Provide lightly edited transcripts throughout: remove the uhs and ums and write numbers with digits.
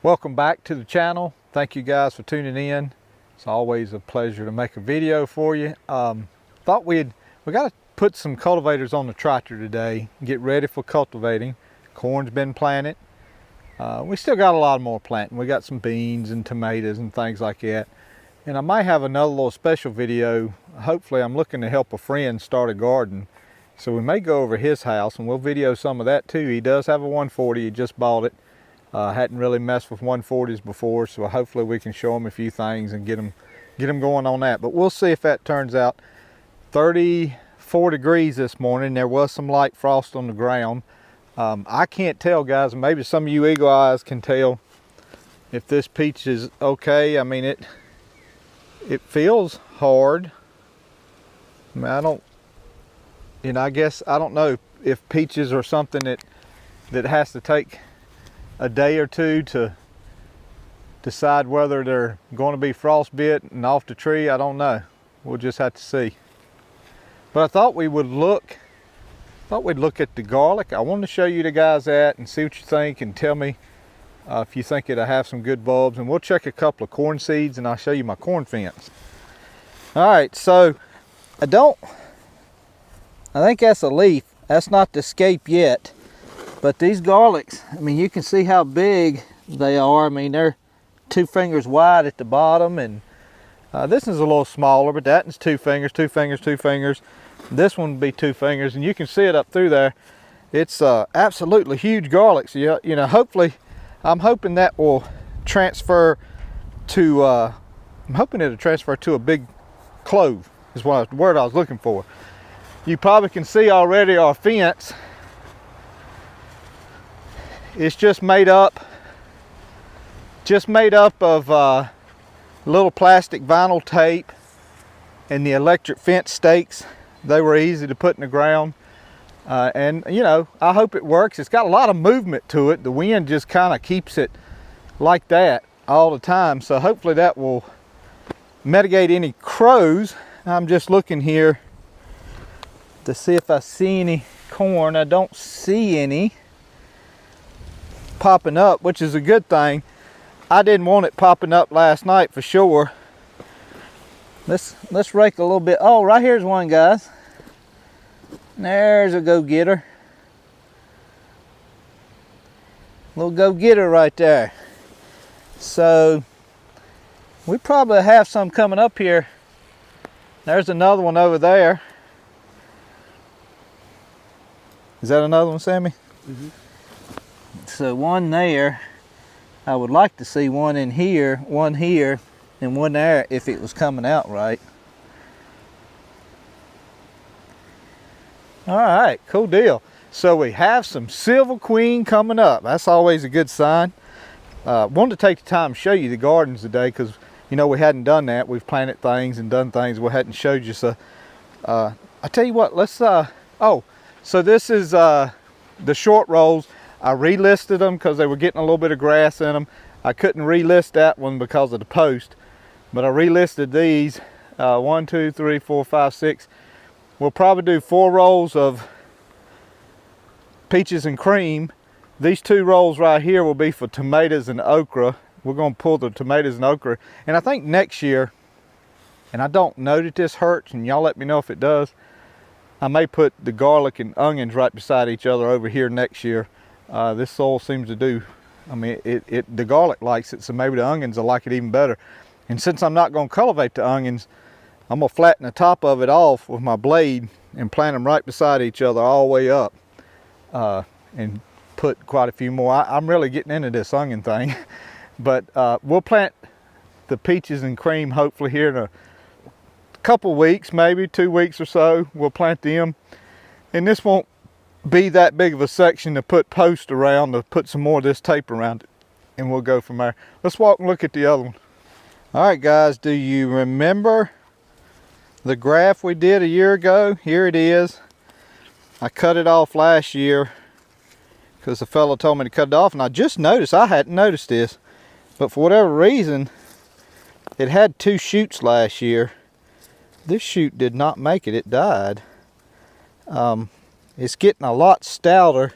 Welcome back to the channel. Thank you guys for tuning in. It's always a pleasure to make a video for you. Thought we got to put some cultivators on the tractor today, get ready for cultivating. Corn's been planted. We still got a lot more planting. We got some beans and tomatoes and things like that. And I might have another little special video. Hopefully I'm looking to help a friend start a garden. So we may go over his house and we'll video some of that too. He does have a 140, he just bought it. Hadn't really messed with 140s before, so hopefully we can show him a few things and get him going on that. But we'll see if that turns out. 34 degrees this morning. There was some light frost on the ground. I can't tell, guys. Maybe some of you eagle eyes can tell if this peach is okay. I mean, it feels hard. I mean, I guess I don't know if peaches are something that has to take a day or two to decide whether they're going to be frostbit and off the tree. I don't know. We'll just have to see. But I thought we'd look at the garlic. I wanted to show you the guys that and see what you think and tell me if you think it'll have some good bulbs. And we'll check a couple of corn seeds and I'll show you my corn fence. All right, so I think that's a leaf. That's not the scape yet. But these garlics, I mean, you can see how big they are. I mean, they're 2 fingers wide at the bottom, and this is a little smaller, but that is 2 fingers, 2 fingers, 2 fingers. This one would be 2 fingers, and you can see it up through there. It's absolutely huge garlic. So, you know, hopefully, I'm hoping that will transfer to, I'm hoping it'll transfer to a big clove, is the word I was looking for. You probably can see already our fence. It's just made up of little plastic vinyl tape and the electric fence stakes. They were easy to put in the ground, and you know, I hope it works. It's got a lot of movement to it. The wind just kind of keeps it like that all the time, so hopefully that will mitigate any crows. I'm just looking here to see if I see any corn. I don't see any popping up, which is a good thing. I didn't want it popping up last night for sure. Let's rake a little bit. Oh, right here's one, guys. There's a go-getter. Little go-getter right there. So we probably have some coming up here. There's another one over there. Is that another one, Sammy? Mm-hmm. So one there. I would like to see one in here, one here, and one there if it was coming out right. All right, cool deal. So we have some Silver Queen coming up. That's always a good sign. Wanted to take the time to show you the gardens today because, you know, we hadn't done that. We've planted things and done things we hadn't showed you. So I tell you what, let's, oh, so this is the short rolls. I relisted them because they were getting a little bit of grass in them. I couldn't relist that one because of the post, but I relisted these. 1, 2, 3, 4, 5, 6. We'll probably do 4 rolls of peaches and cream. These 2 rolls right here will be for tomatoes and okra. We're going to pull the tomatoes and okra. And I think next year, and I don't know that this hurts, and y'all let me know if it does, I may put the garlic and onions right beside each other over here next year. This soil seems to do, I mean, the garlic likes it, so maybe the onions will like it even better. And since I'm not going to cultivate the onions, I'm going to flatten the top of it off with my blade and plant them right beside each other all the way up, and put quite a few more. I'm really getting into this onion thing. But we'll plant the peaches and cream hopefully here in a couple weeks, maybe 2 weeks or so. We'll plant them, and this won't be that big of a section to put posts around, to put some more of this tape around it, and we'll go from there. Let's walk and look at the other one. All right, guys, do you remember the graph we did a year ago? Here it is. I cut it off last year because the fellow told me to cut it off, and I just noticed, I hadn't noticed this, but for whatever reason it had 2 shoots last year. This shoot did not make it, it died. It's getting a lot stouter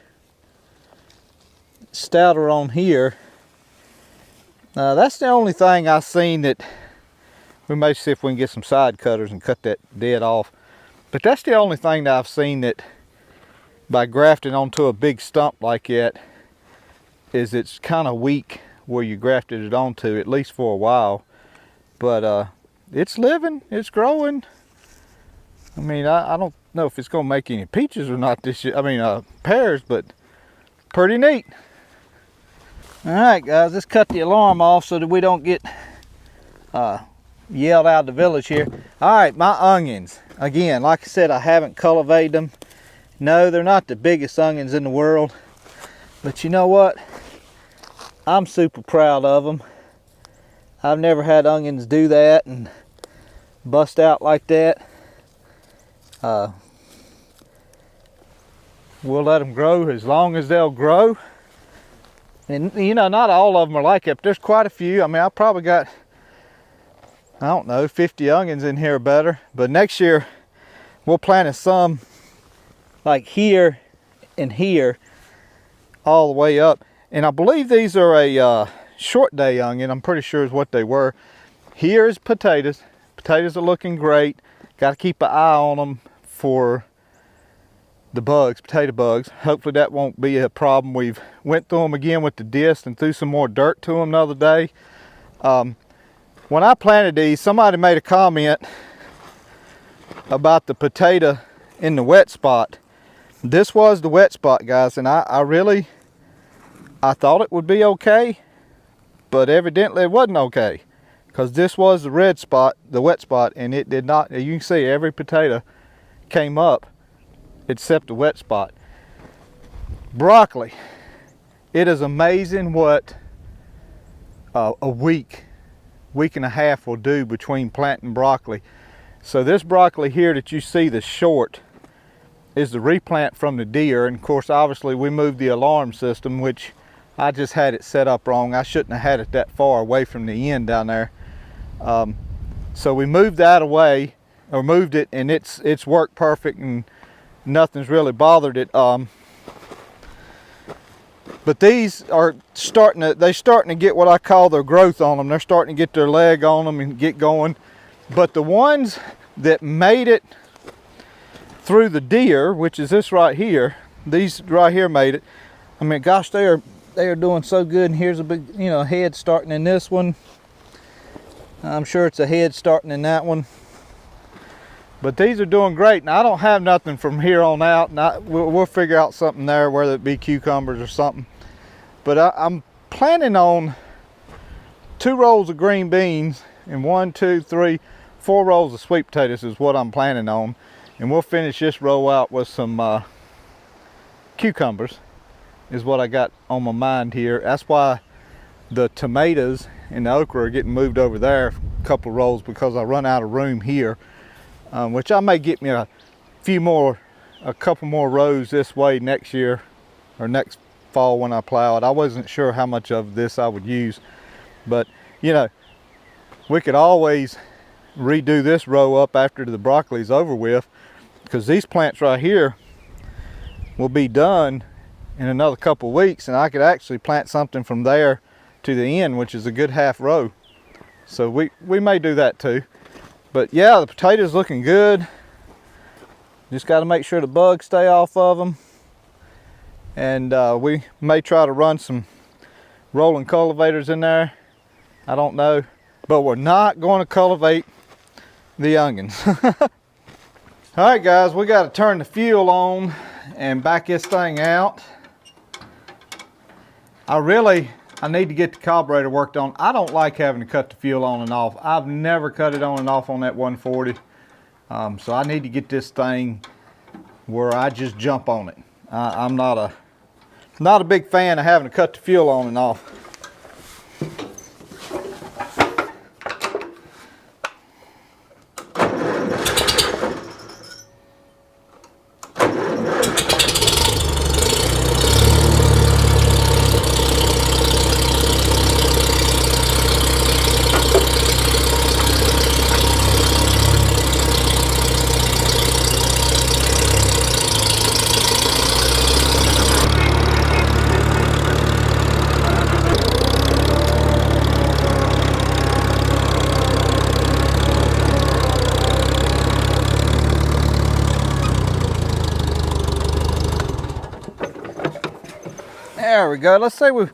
on here, That's the only thing I've seen that we may see if we can get some side cutters and cut that dead off. But that's the only thing that I've seen that by grafting onto a big stump like that is it's kind of weak where you grafted it onto, at least for a while. But it's living, it's growing. I mean, I don't know if it's gonna make any peaches or not this year. I mean, pears, but pretty neat. All right, guys, let's cut the alarm off so that we don't get yelled out of the village here. All right, my onions. Again, like I said, I haven't cultivated them. No, they're not the biggest onions in the world, but you know what? I'm super proud of them. I've never had onions do that and bust out like that. We'll let them grow as long as they'll grow. And you know, not all of them are like that, but there's quite a few. I mean, I probably got, I don't know, 50 onions in here or better. But next year, we'll plant some like here and here, all the way up. And I believe these are a short day onion. I'm pretty sure is what they were. Here is potatoes. Potatoes are looking great. Got to keep an eye on them for the bugs, potato bugs. Hopefully that won't be a problem. We've went through them again with the disc and threw some more dirt to them the other day. When I planted these, somebody made a comment about the potato in the wet spot. This was the wet spot, guys, and I thought it would be okay, but evidently it wasn't okay, because this was the red spot, the wet spot, and it did not. You can see every potato came up except the wet spot. Broccoli. It is amazing what a week and a half will do between planting broccoli. So this broccoli here that you see, the short, is the replant from the deer. And of course, obviously we moved the alarm system, which I just had it set up wrong. I shouldn't have had it that far away from the end down there. So we moved that away, or moved it, and it's worked perfect and nothing's really bothered it. But these are starting to get what I call their growth on them. They're starting to get their leg on them and get going. But the ones that made it through the deer, which is this right here, these right here made it. I mean, gosh, they are doing so good. And here's a big, you know, head starting in this one. I'm sure it's a head starting in that one. But these are doing great. Now, I don't have nothing from here on out. And we'll figure out something there, whether it be cucumbers or something. But I'm planning on 2 rolls of green beans and 1, 2, 3, 4 rolls of sweet potatoes is what I'm planning on. And we'll finish this row out with some cucumbers is what I got on my mind here. That's why the tomatoes and the okra are getting moved over there a couple of rolls, because I run out of room here. Which I may get me a couple more rows this way next year or next fall when I plow it. I wasn't sure how much of this I would use, but you know, we could always redo this row up after the broccoli's over with, because these plants right here will be done in another couple weeks, and I could actually plant something from there to the end, which is a good half row. So we may do that too. But yeah, the potatoes looking good. Just got to make sure the bugs stay off of them. And we may try to run some rolling cultivators in there. I don't know. But we're not going to cultivate the onions. All right, guys, we got to turn the fuel on and back this thing out. I need to get the carburetor worked on. I don't like having to cut the fuel on and off. I've never cut it on and off on that 140. So I need to get this thing where I just jump on it. I'm not a big fan of having to cut the fuel on and off. There we go. Let's say we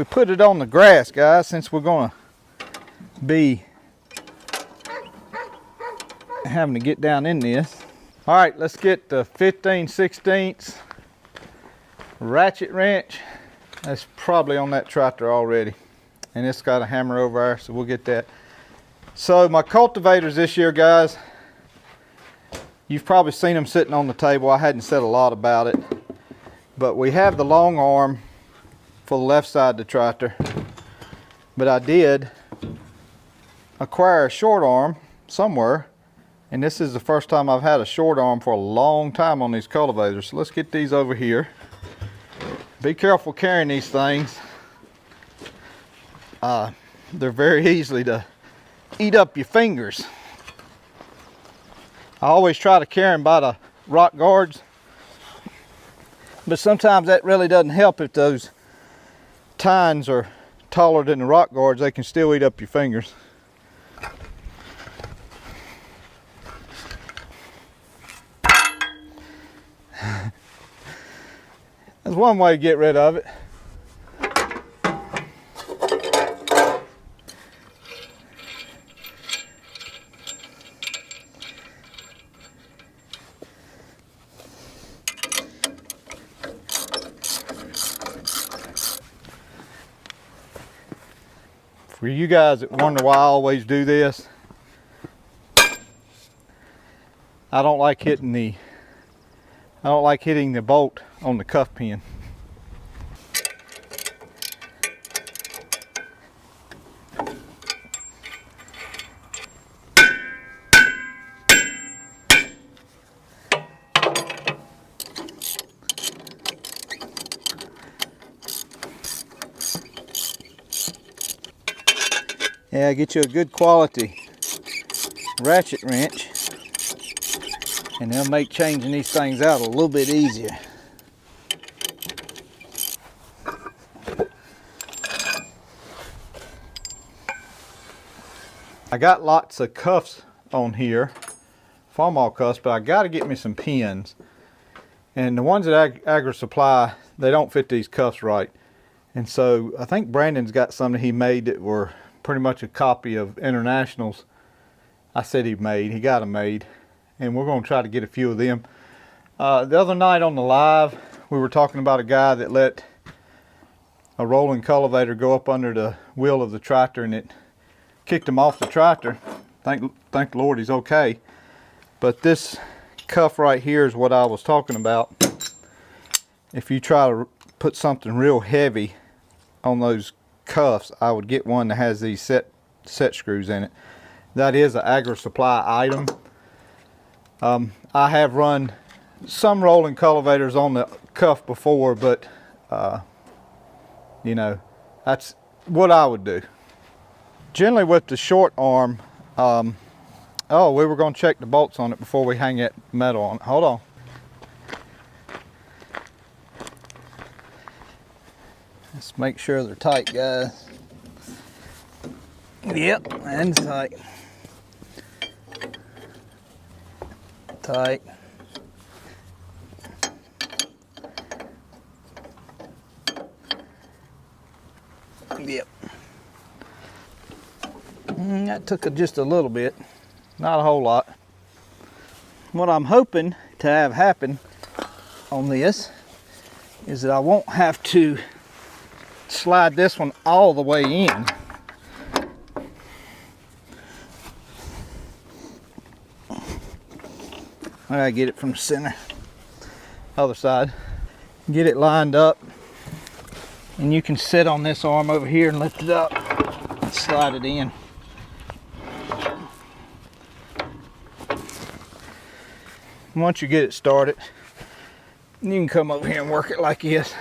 put it on the grass, guys, since we're gonna be having to get down in this. All right, let's get the 15/16 ratchet wrench. That's probably on that tractor already. And it's got a hammer over there, so we'll get that. So my cultivators this year, guys, you've probably seen them sitting on the table. I hadn't said a lot about it, but we have the long arm for the left side of the tractor, but I did acquire a short arm somewhere, and this is the first time I've had a short arm for a long time on these cultivators. So let's get these over here. Be careful carrying these things. They're very easily to eat up your fingers. I always try to carry them by the rock guards, but sometimes that really doesn't help. If those tines are taller than the rock guards, they can still eat up your fingers. That's one way to get rid of it. For you guys that wonder why I always do this, I don't like hitting the bolt on the cuff pin. Yeah, get you a good quality ratchet wrench, and they'll make changing these things out a little bit easier. I got lots of cuffs on here, Farmall cuffs, but I got to get me some pins. And the ones at Agri Supply, they don't fit these cuffs right. And so I think Brandon's got some that he made that were pretty much a copy of Internationals. I said he got them made, and we're going to try to get a few of them. The other night on the live, we were talking about a guy that let a rolling cultivator go up under the wheel of the tractor, and it kicked him off the tractor. Thank the Lord he's okay. But this cuff right here is what I was talking about. If you try to put something real heavy on those cuffs, I would get one that has these set screws in it. That is an Agri Supply item. I have run some rolling cultivators on the cuff before, but you know, that's what I would do. Generally with the short arm, oh, we were going to check the bolts on it before we hang that metal on it. Hold on. Let's make sure they're tight, guys. Yep, and tight. Tight. Yep. That took just a little bit, not a whole lot. What I'm hoping to have happen on this is that I won't have to slide this one all the way in. I gotta get it from the center, other side. Get it lined up, and you can sit on this arm over here and lift it up and slide it in. Once you get it started, you can come over here and work it like this.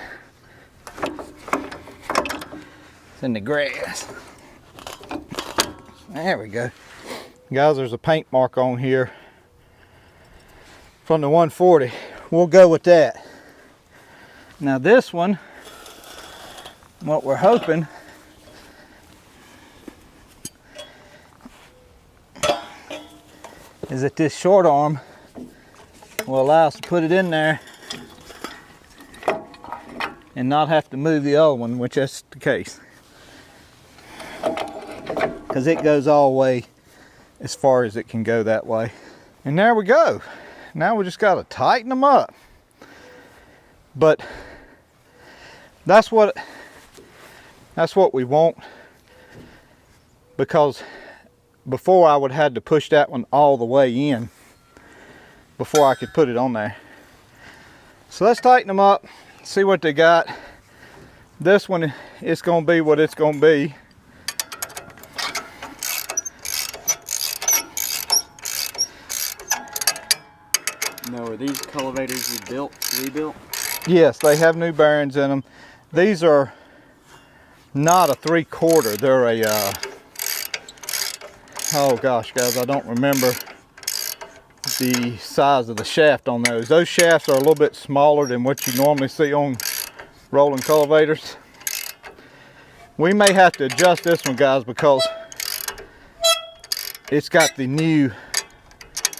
It's in the grass. There we go. Guys, there's a paint mark on here from the 140. We'll go with that. Now this one, what we're hoping is that this short arm will allow us to put it in there and not have to move the other one, which that's the case. Because it goes all the way as far as it can go that way. And there we go. Now we just got to tighten them up. But that's what we want, because before I would have had to push that one all the way in before I could put it on there. So let's tighten them up, see what they got. This one, it's going to be what it's going to be. Now, are these cultivators you rebuilt? Yes, they have new bearings in them. These are not a 3/4. They're a, oh gosh, guys, I don't remember the size of the shaft on those. Those shafts are a little bit smaller than what you normally see on rolling cultivators. We may have to adjust this one, guys, because it's got the new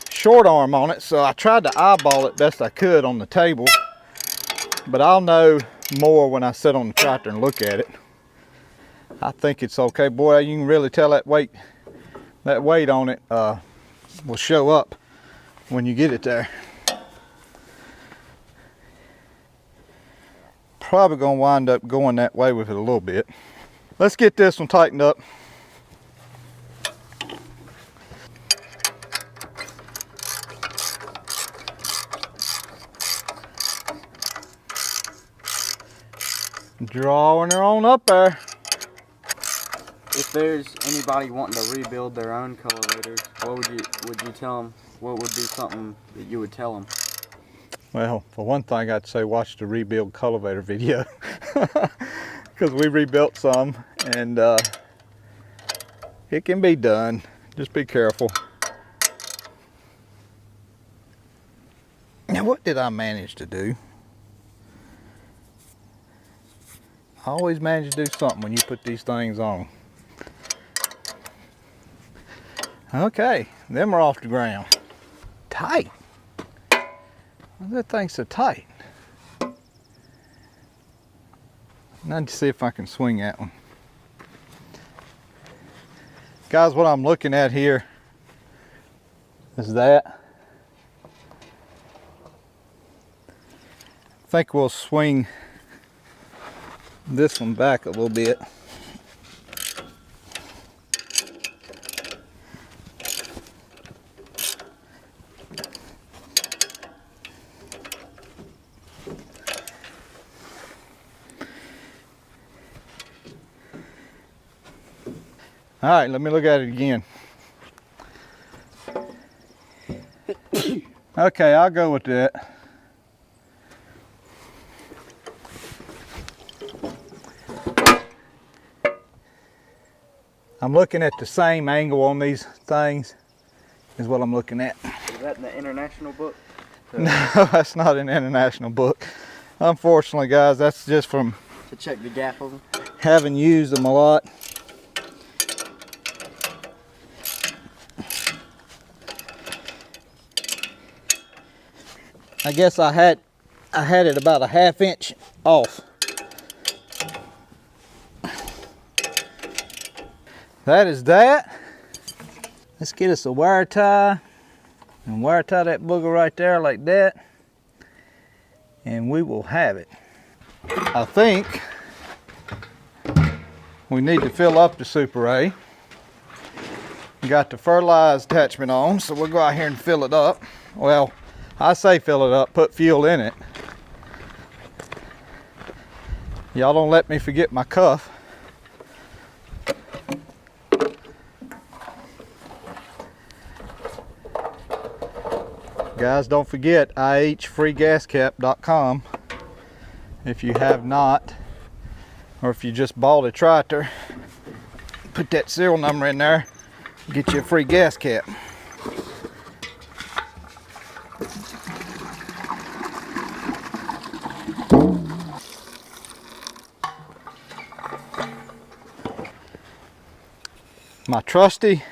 short arm on it. So I tried to eyeball it best I could on the table, but I'll know more when I sit on the tractor and look at it. I think it's okay. Boy, you can really tell that weight on it will show up when you get it there. Probably gonna wind up going that way with it a little bit. Let's get this one tightened up. Drawing her on up there. If there's anybody wanting to rebuild their own cultivators, what would you tell them? What would be something that you would tell them? Well, for one thing, I'd say watch the rebuild cultivator video, because we rebuilt some, and it can be done. Just be careful. Now, what did I manage to do? I always manage to do something when you put these things on. Okay, them are off the ground. Tight. That thing's so tight. Now to see if I can swing that one. Guys, what I'm looking at here is that. I think we'll swing this one back a little bit. All right, let me look at it again. Okay, I'll go with that. I'm looking at the same angle on these things is what I'm looking at. Is that in the international book? No, that's not an international book. Unfortunately, guys, that's just from To check the gap of them? having used them a lot. I guess I had it about a 1/2 inch off. That is that. Let's get us a wire tie and wire tie that booger right there like that, and we will have it. I think we need to fill up the Super A. We got the fertilized attachment on, so we'll go out here and fill it up. Well, I say fill it up, put fuel in it. Y'all don't let me forget my cuff. Guys, don't forget ihfreegascap.com if you have not, or if you just bought a tractor. Put that serial number in there, get you a free gas cap. My trusty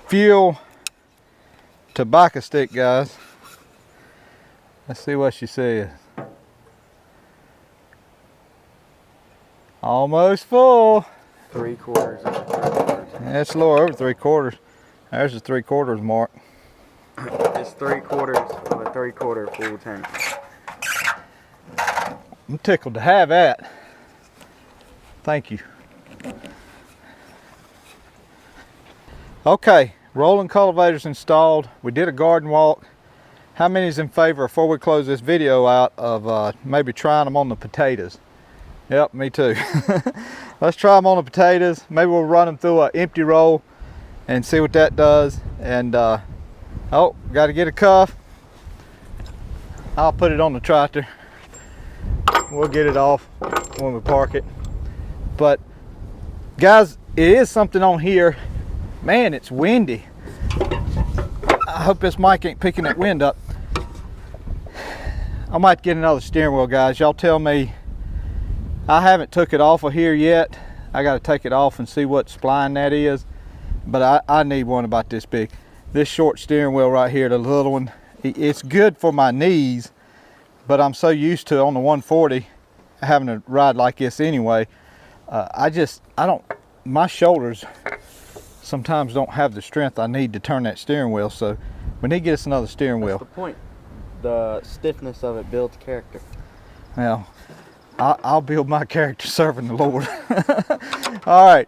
fuel tobacco stick, guys. Let's see what she says. Almost full. 3/4 of 3/4. That's a little over 3/4. There's the 3/4 mark. It's 3/4 of a 3/4 full tank. I'm tickled to have that. Thank you. Okay, rolling cultivators installed. We did a garden walk. How many is in favor, before we close this video out, of maybe trying them on the potatoes? Yep, me too. Let's try them on the potatoes. Maybe we'll run them through an empty roll and see what that does. And oh, got to get a cuff. I'll put it on the tractor. We'll get it off when we park it. But guys, it is something on here. Man, it's windy. I hope this mic ain't picking that wind up. I might get another steering wheel, guys. Y'all tell me. I haven't took it off of here yet. I got to take it off and see what spline that is. But I need one about this big. This short steering wheel right here, the little one, it's good for my knees, but I'm so used to on the 140 having to ride like this anyway. My shoulders sometimes don't have the strength I need to turn that steering wheel, so we need to get us another steering wheel. That's the point. The stiffness of it builds character. Well, I'll build my character serving the Lord. All right,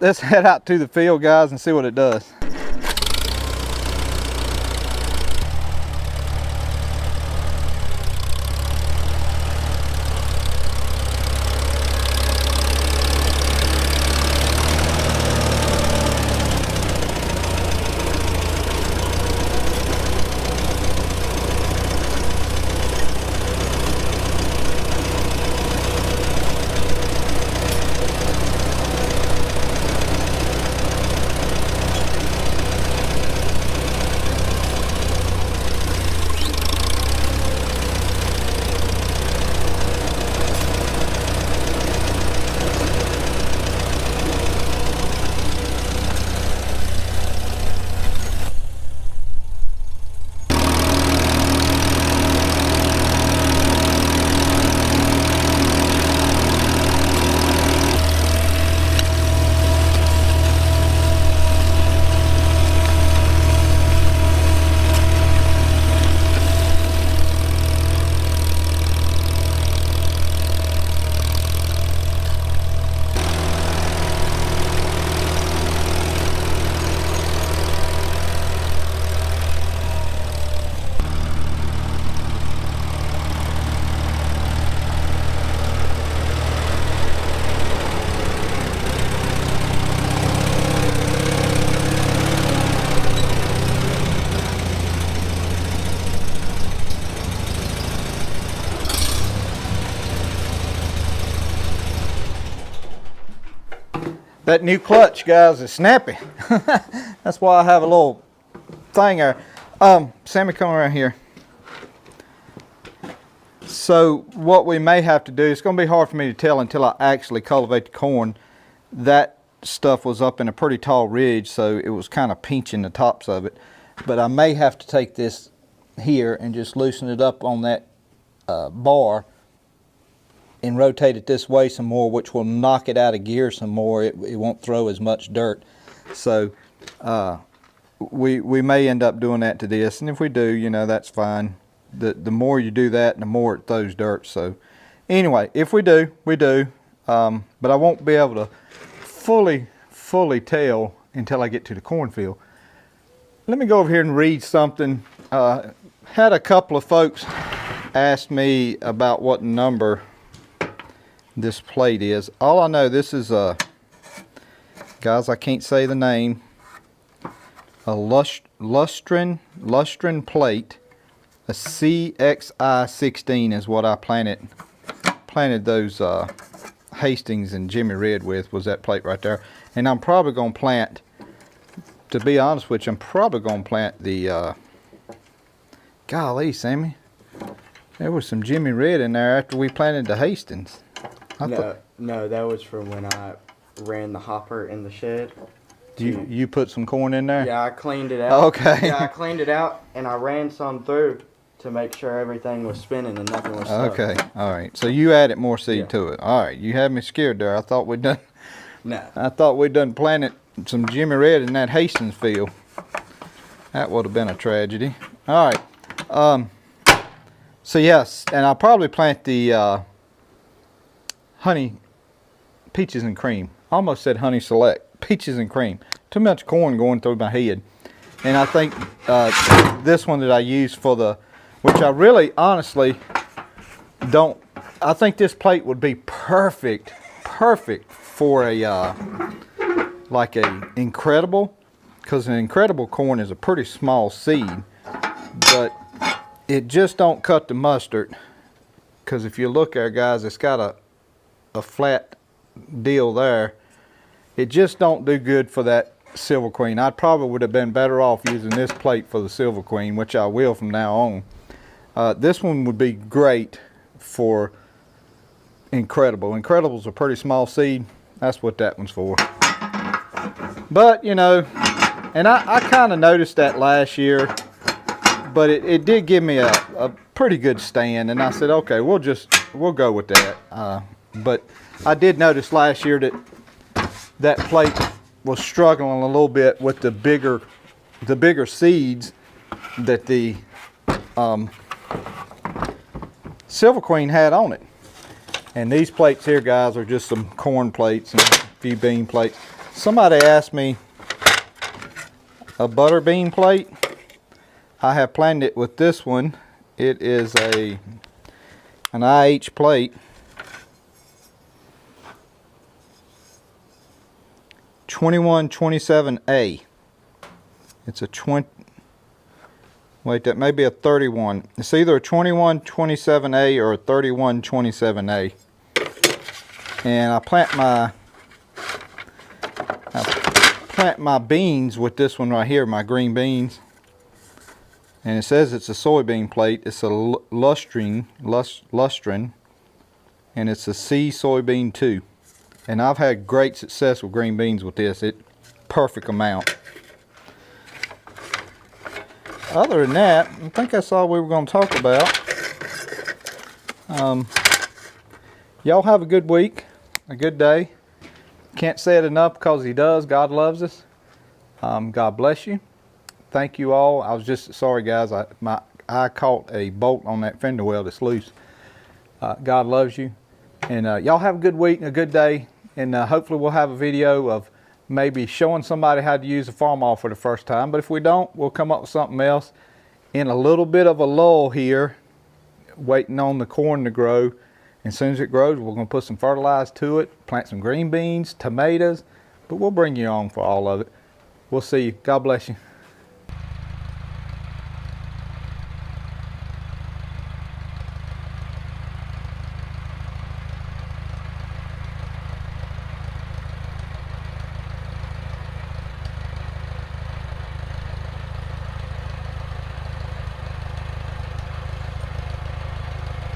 let's head out to the field, guys, and see what it does. That new clutch, guys, is snappy. That's why I have a little thing there. Sammy, come around here. So what we may have to do, it's going to be hard for me to tell until I actually cultivate the corn. That stuff was up in a pretty tall ridge, so it was kind of pinching the tops of it. But I may have to take this here and just loosen it up on that bar and rotate it this way some more, which will knock it out of gear some more. It won't throw as much dirt. So we may end up doing that to this, and if we do, you know, that's fine. The more you do that, the more it throws dirt. So anyway, if we do, we do. But I won't be able to fully tell until I get to the cornfield. Let me go over here and read something. Had a couple of folks ask me about what number this plate is. All I know, this is a, guys, I can't say the name, a lustrin plate, a CXI16 is what I planted those Hastings and Jimmy Red with, was that plate right there. And I'm probably going to plant, to be honest with you, I'm probably going to plant the, golly, Sammy, there was some Jimmy Red in there after we planted the Hastings. No, that was from when I ran the hopper in the shed. You put some corn in there? Yeah, I cleaned it out. Okay. Yeah, I cleaned it out and I ran some through. to make sure everything was spinning and nothing was stuck. Okay, all right. So you added more seed Yeah. to it. All right, you had me scared there. I thought we'd done. No. I thought we'd done planted some Jimmy Red in that Hastings field. That would have been a tragedy. All right. So yes, and I'll probably plant the honey peaches and cream. I almost said honey select peaches and cream. Too much corn going through my head. And I think this one that I use for the, which I really honestly don't, I think this plate would be perfect for a like a incredible, because an incredible corn is a pretty small seed, but it just don't cut the mustard. Because if you look there, guys, it's got a flat deal there. It just don't do good for that Silver Queen. I probably would have been better off using this plate for the Silver Queen, which I will from now on. This one would be great for Incredible. Incredible's a pretty small seed. That's what that one's for. But, you know, and I kind of noticed that last year, but it did give me a pretty good stand, and I said, okay, we'll go with that. But I did notice last year that plate was struggling a little bit with the bigger seeds that the Silver Queen had on it. And these plates here, guys, are just some corn plates and a few bean plates. Somebody asked me a butter bean plate. I have planted it with this one. It is an IH plate. 2127A. It's a 20. Wait, that may be a 31. It's either a 2127A or a 3127A. And I plant my beans with this one right here, my green beans. And it says it's a soybean plate. It's a lustrin, and it's a C soybean 2. And I've had great success with green beans with this. Perfect amount. Other than that, I think that's all we were going to talk about. Y'all have a good week, a good day. Can't say it enough because He does. God loves us. God bless you. Thank you all. I was just sorry, guys. I caught a bolt on that fender well that's loose. God loves you. And y'all have a good week and a good day. And hopefully we'll have a video of maybe showing somebody how to use a Farmall for the first time. But if we don't, we'll come up with something else. In a little bit of a lull here, waiting on the corn to grow. And as soon as it grows, we're going to put some fertilizer to it, plant some green beans, tomatoes. But we'll bring you on for all of it. We'll see you. God bless you.